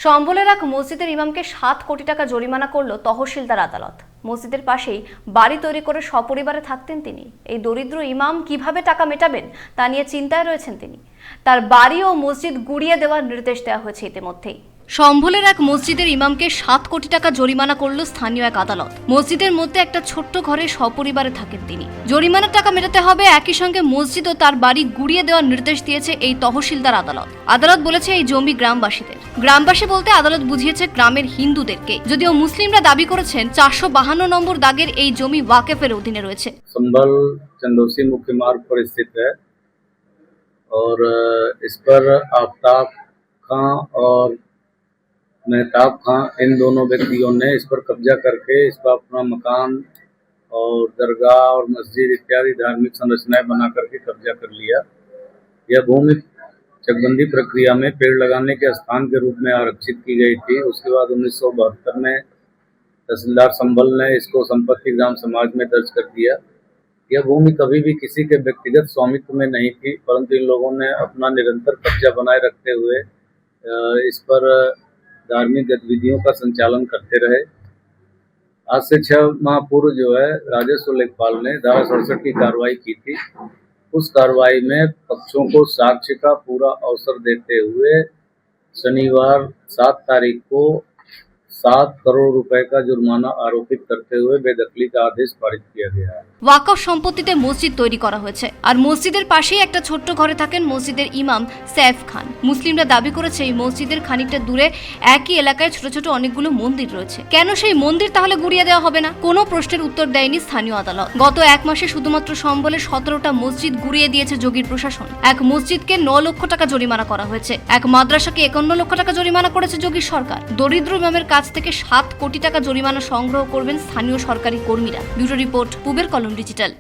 সম্বলের এক মসজিদের ইমামকে 7 কোটি টাকা জরিমানা করল তহসিলদার আদালত। মসজিদের পাশেই বাড়ি তৈরি করে সপরিবারে থাকতেন তিনি। এই দরিদ্র ইমাম কিভাবে টাকা মেটাবেন তা নিয়ে চিন্তায় রয়েছেন তিনি। তার বাড়ি ও মসজিদ গুড়িয়ে দেওয়ার নির্দেশ দেওয়া হয়েছে ইতিমধ্যেই। সম্বলের এক মসজিদের ইমামকে 7 কোটি টাকা জরিমানা করল স্থানীয় এক আদালত। মসজিদের মধ্যে একটা ছোট্ট ঘরে সপরিবারে থাকেন তিনি। জরিমানার টাকা মেটাতে হবে, একই সঙ্গে মসজিদ ও তার বাড়ি গুড়িয়ে দেওয়ার নির্দেশ দিয়েছে এই তহসিলদার আদালত। আদালত বলেছে এই জমি গ্রামবাসীদের। গ্রামবাসী বলতে আদালত বুঝিয়েছে গ্রামের হিন্দুদেরকে, যদিও মুসলিমরা দাবি করেছেন 452 নম্বর দাগের এই জমি ওয়াকফের অধীনে রয়েছে। संभल चंदौसी मुख्य मार्ग पर स्थित है और इस पर आफ्ताब खां और मेहताब खां इन दोनों व्यक्तियों ने इस पर कब्जा करके इस पर अपना मकान और दरगाह और मस्जिद इत्यादि धार्मिक संरचनाएं बना करके कब्जा कर लिया। यह भूमि चकबंदी प्रक्रिया में पेड़ लगाने के स्थान के रूप में आरक्षित की गई थी। उसके बाद 1972 में तहसीलदार संभल ने इसको संपत्ति ग्राम समाज में दर्ज कर दिया। यह भूमि कभी भी किसी के व्यक्तिगत स्वामित्व में नहीं थी, परंतु इन लोगों ने अपना निरंतर कब्जा बनाए रखते हुए इस पर धार्मिक गतिविधियों का संचालन करते रहे। आज से 6 माह पूर्व जो है राजस्व लेखपाल ने धारा 67 की कार्रवाई की थी। उस कार्रवाई में पक्षों को साक्ष्य का पूरा अवसर देते हुए शनिवार 7 तारीख को 7 करोड़ रुपए का जुर्माना आरोपित करते हुए बेदखली का आदेश पारित किया गया है। ওয়াকফ সম্পত্তিতে মসজিদ তৈরি করা হয়েছে, আর মসজিদের পাশেই একটা ছোট্ট ঘরে থাকেন মসজিদের ইমাম সাইফ খান। মুসলিমরা দাবি করেছে এই মসজিদের খানিকটা দূরে একই এলাকায় ছোট ছোট অনেকগুলো মন্দির রয়েছে। কেন সেই মন্দির তাহলে গুড়িয়ে দেওয়া হবে না? কোনো প্রশ্নের উত্তর দেয়নি স্থানীয় আদালত। গত 1 মাসে শুধুমাত্র সম্বলে 17টা মসজিদ গুড়িয়ে দিয়েছে যোগীর প্রশাসন। এক মসজিদকে 9 লক্ষ টাকা জরিমানা করা হয়েছে। এক মাদ্রাসাকে 51 লক্ষ টাকা জরিমানা করেছে যোগীর সরকার। দরিদ্র ইমামের কাছ থেকে 7 কোটি টাকা জরিমানা সংগ্রহ করবেন স্থানীয় সরকারি কর্মীরা। ব্যুরো রিপোর্ট, পূবের কলম ডিজিটাল।